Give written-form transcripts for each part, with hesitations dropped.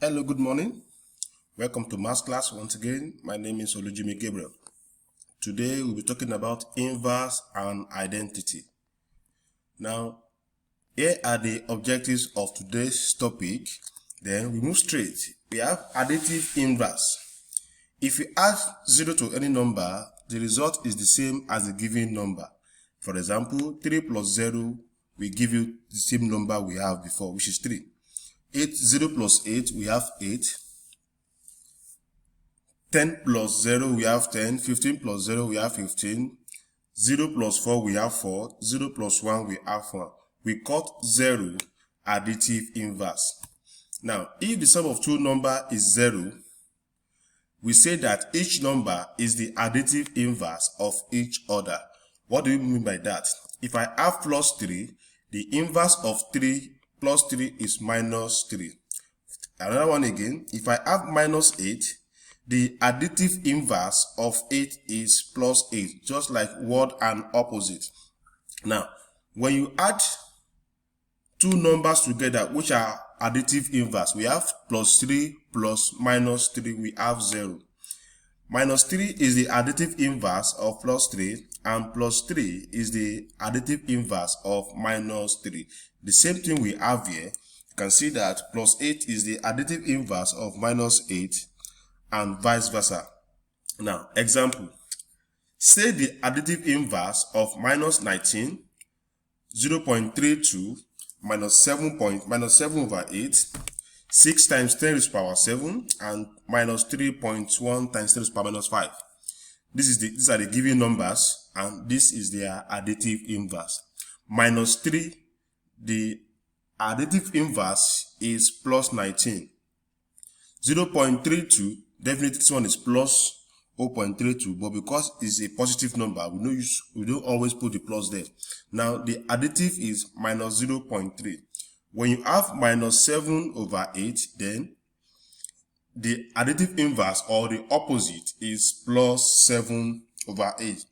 Hello, good morning. Welcome to Maths class once again. My name is Olujimi Gabriel. Today we'll be talking about inverse and identity. Now, here are the objectives of today's topic. Then we move straight. We have additive inverse. If you add 0 to any number, the result is the same as the given number. For example, 3 plus 0 will give you the same number we have before, which is 3. 0 plus 8, we have 8. 10 plus 0, we have 10. 15 plus 0, we have 15. 0 plus 4, we have 4. 0 plus 1, we have 1. We call 0 additive inverse. Now, if the sum of two numbers is 0, we say that each number is the additive inverse of each other. What do you mean by that? If I have plus 3, the inverse of 3 plus 3 is minus 3. Another one again, if I have minus 8, the additive inverse of 8 is plus 8, just like word and opposite. Now, when you add two numbers together, which are additive inverse, we have plus 3 plus minus 3, we have 0. Minus 3 is the additive inverse of plus 3, and plus 3 is the additive inverse of minus 3. The same thing we have here. You can see that plus 8 is the additive inverse of minus 8, and vice versa. Now, example. Say the additive inverse of minus 19, 0.32 minus 7 over 8, 6 times 10 raised to the power 7, and minus 3.1 times 10 raised to the power minus 5. These are the given numbers, and this is their additive inverse. Minus 3, the additive inverse is plus 19. 0.32, definitely this one is plus 0.32, but because it's a positive number, we don't always put the plus there. Now, the additive is minus 0.3. When you have minus 7 over 8, then the additive inverse or the opposite is plus 7 over 8.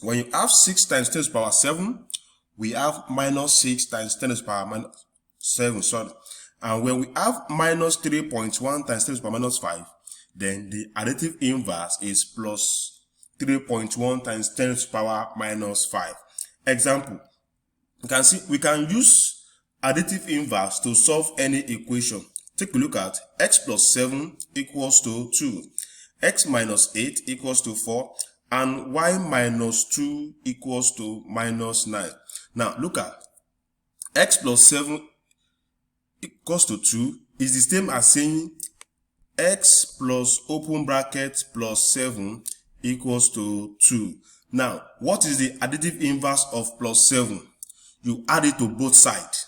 When you have 6 times 10 to the power 7, we have minus 6 times 10 to the power minus 7, And when we have minus 3.1 times 10 to the power minus 5, then the additive inverse is plus 3.1 times 10 to the power minus 5. Example, you can see we can use additive inverse to solve any equation. Take a look at x plus 7 equals to 2, x minus 8 equals to 4, and y minus 2 equals to minus 9. Now, look at x plus 7 equals to 2 is the same as saying x plus open bracket plus 7 equals to 2. Now, what is the additive inverse of plus 7? You add it to both sides.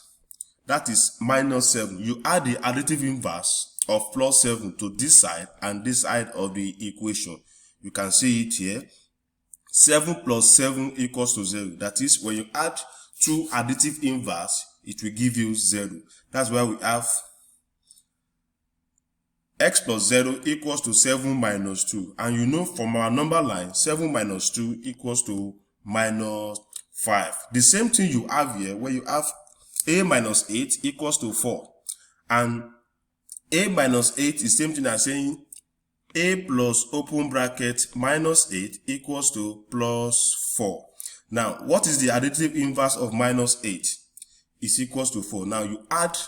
That is minus 7. You add the additive inverse of plus 7 to this side and this side of the equation. You can see it here. 7 plus 7 equals to 0. That is, when you add two additive inverse, it will give you 0. That's why we have x plus 0 equals to 7 minus 2. And you know from our number line, 7 minus 2 equals to minus 5. The same thing you have here, where you have a minus 8 equals to 4. And a minus 8 is the same thing as saying a plus open bracket minus 8 equals to plus 4. Now, what is the additive inverse of minus 8? Is equals to 4. Now, you add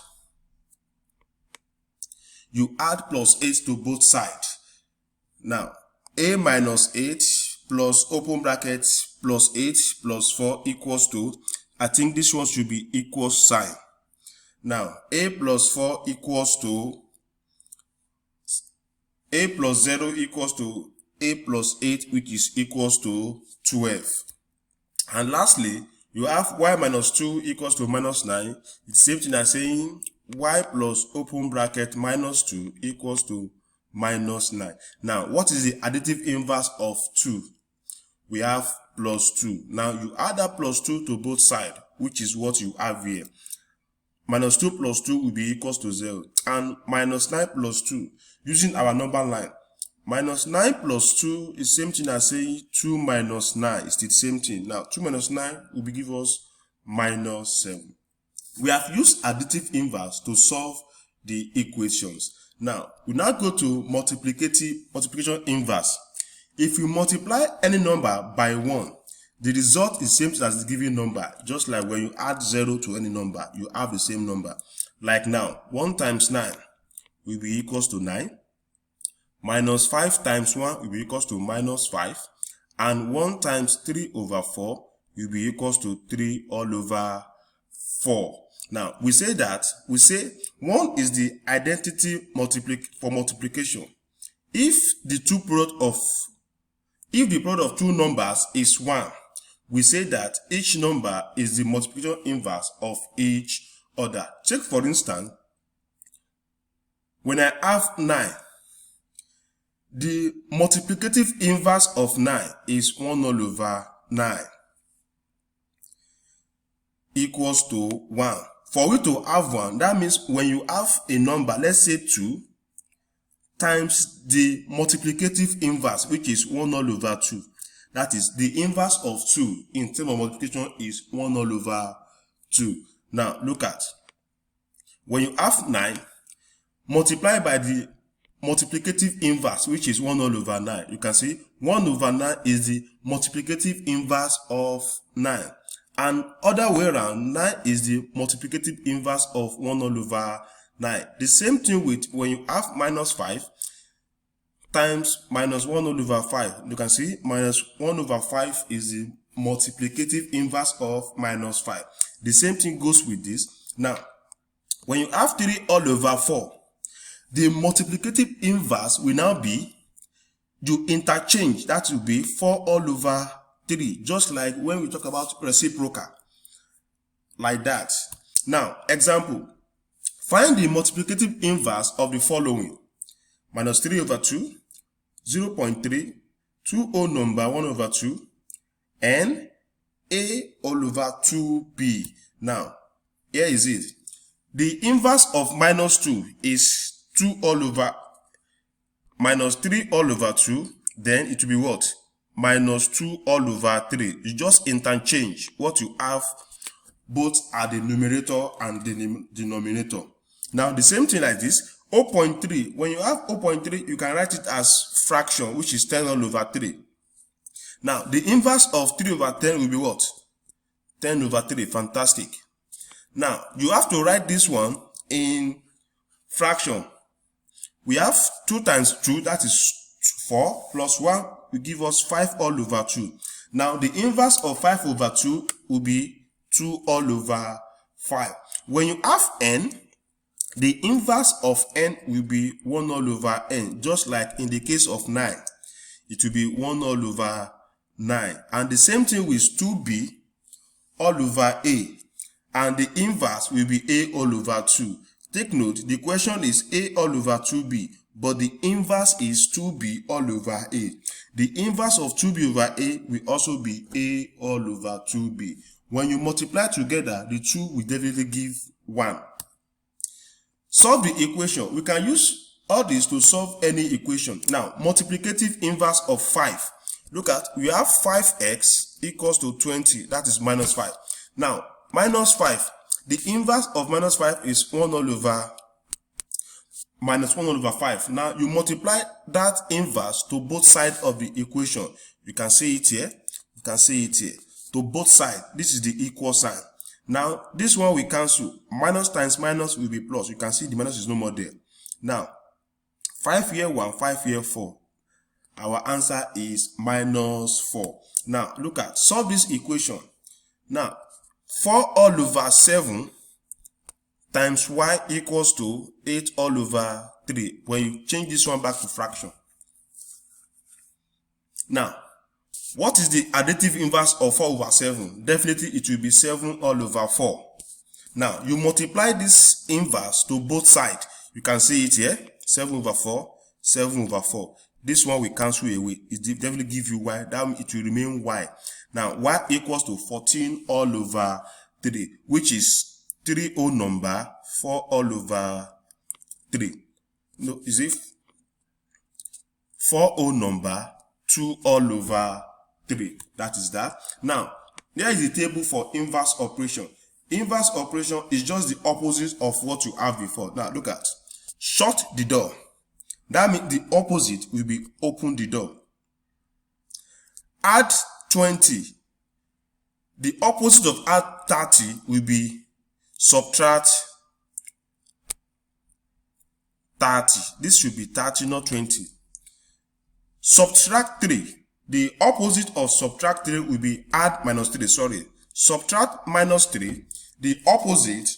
plus 8 to both sides. Now, a minus 8 plus open bracket plus 8 plus 4 equals to, I think this one should be equal sign. Now, a plus 4 equals to, a plus 0 equals to a plus 8, which is equals to 12. And lastly, you have y minus 2 equals to minus 9. It's the same thing as saying y plus open bracket minus 2 equals to minus 9. Now, what is the additive inverse of 2? We have plus 2. Now, you add that plus 2 to both sides, which is what you have here. Minus 2 plus 2 will be equals to 0. And minus 9 plus 2, using our number line, minus 9 plus 2 is the same thing as saying 2 minus 9. It's the same thing. Now, 2 minus 9 will give us minus 7. We have used additive inverse to solve the equations. Now, we now go to multiplication inverse. If you multiply any number by 1, the result is same as the given number. Just like when you add 0 to any number, you have the same number. Like now, 1 times 9 will be equals to 9. Minus 5 times 1 will be equals to minus 5. And 1 times 3 over 4 will be equals to 3 all over 4. Now, we say 1 is the identity for multiplication. If the product of two numbers is 1, we say that each number is the multiplication inverse of each other. Check for instance, when I have 9, the multiplicative inverse of 9 is 1 all over 9 equals to 1. For we to have 1, that means when you have a number, let's say 2, times the multiplicative inverse, which is 1 all over 2. That is, the inverse of 2 in terms of multiplication is 1 all over 2. Now, look at, when you have 9, multiply by the multiplicative inverse, which is 1 all over 9. You can see 1 over 9 is the multiplicative inverse of 9. And other way around, 9 is the multiplicative inverse of 1 all over 9. The same thing with when you have minus 5 times minus 1 all over 5. You can see minus 1 over 5 is the multiplicative inverse of minus 5. The same thing goes with this. Now, when you have 3 all over 4, the multiplicative inverse will now be, you interchange, that will be 4 all over 3, just like when we talk about reciprocal, like that. Now, example, find the multiplicative inverse of the following: minus 3 over 2, 0.3, 2 whole number 1 over 2, and a all over 2b. Now, here is it. The inverse of minus 2 is 2 all over minus 3 all over 2, then it will be what? Minus 2 all over 3. You just interchange what you have both at the numerator and the denominator. Now, the same thing like this, 0.3. When you have 0.3, you can write it as fraction, which is 10 all over 3. Now, the inverse of 3 over 10 will be what? 10 over 3. Fantastic. Now, you have to write this one in fraction. We have 2 times 2, that is 4, plus 1 will give us 5 all over 2. Now, the inverse of 5 over 2 will be 2 all over 5. When you have n, the inverse of n will be 1 all over n, just like in the case of 9. It will be 1 all over 9. And the same thing with 2b all over a. And the inverse will be a all over 2. Take note, the question is a all over 2b, but the inverse is 2b all over a. The inverse of 2b over a will also be a all over 2b. When you multiply together, the 2 will definitely give 1. Solve the equation. We can use all this to solve any equation. Now, multiplicative inverse of 5. Look at, we have 5x equals to 20. That is minus 5. Now, minus 5. The inverse of minus 5 is 1 all over minus 1 all over 5. Now, you multiply that inverse to both sides of the equation. You can see it here. You can see it here. To both sides. This is the equal sign. Now, this one we cancel. Minus times minus will be plus. You can see the minus is no more there. Now, 5 here 1, 5 here 4. Our answer is minus 4. Now, look at, solve this equation. Now, 4 all over 7 times y equals to 8 all over 3. When you change this one back to fraction. Now, what is the additive inverse of 4 over 7? Definitely it will be 7 all over 4. Now, you multiply this inverse to both sides. You can see it here. 7 over 4, 7 over 4. This one will cancel away. It definitely give you y. That means it will remain y. Now, y equals to 14 all over 3, which is 3 whole number, 4 all over 3. No, is it 4 whole number, 2 all over 3. That is that. Now, there is a table for inverse operation. Inverse operation is just the opposite of what you have before. Now, look at. shut the door. That means the opposite will be open the door. Add 20. The opposite of add 30 will be subtract 30. This should be 30, not 20. Subtract 3. The opposite of subtract 3 will be add minus 3. Sorry. Subtract minus 3. The opposite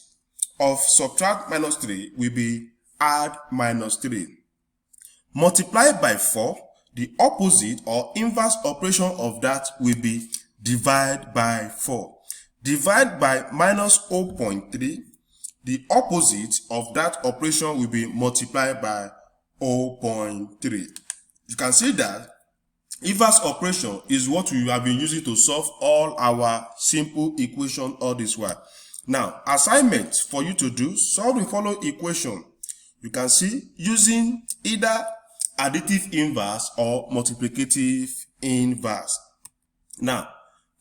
of subtract minus 3 will be add minus 3. Multiply by 4. The opposite or inverse operation of that will be divide by 4. Divide by minus 0.3. The opposite of that operation will be multiply by 0.3. You can see that inverse operation is what we have been using to solve all our simple equation all this while. Now, assignment for you to do, solve the following equation. You can see using either additive inverse or multiplicative inverse. Now,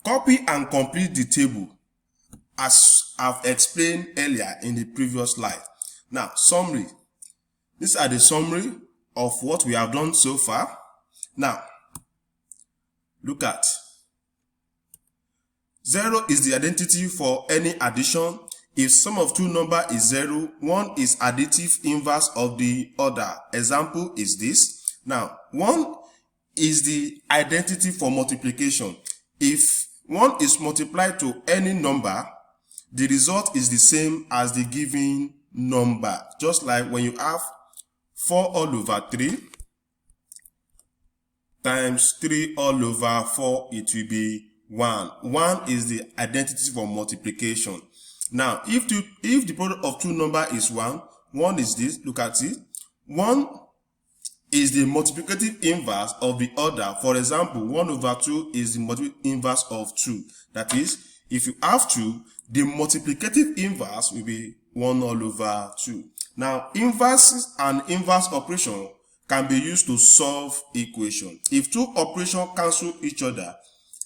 copy and complete the table as I've explained earlier in the previous slide. Now, summary. These are the summary of what we have done so far. Now, look at 0 is the identity for any addition. If sum of two numbers is 0, one is additive inverse of the other. Example is this. Now, 1 is the identity for multiplication. If 1 is multiplied to any number, the result is the same as the given number. Just like when you have 4 all over 3 times 3 all over 4, it will be 1. 1 is the identity for multiplication. Now, if the product of two numbers is 1, 1 is this, look at it. 1 is the multiplicative inverse of the other. For example, 1 over 2 is the multiplicative inverse of 2. That is, if you have 2, the multiplicative inverse will be 1 all over 2. Now, inverses and inverse operation can be used to solve equation. If two operations cancel each other,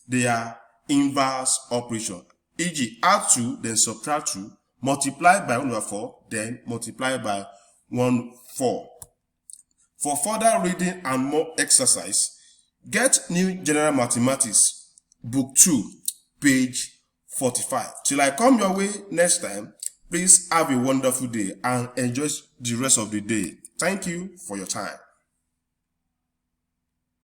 they are inverse operation. E.g., add 2, then subtract 2, multiply by 1 over 4, then multiply by 1/4. For further reading and more exercise, get New General Mathematics, Book 2, page 45. Till I come your way next time, please have a wonderful day and enjoy the rest of the day. Thank you for your time.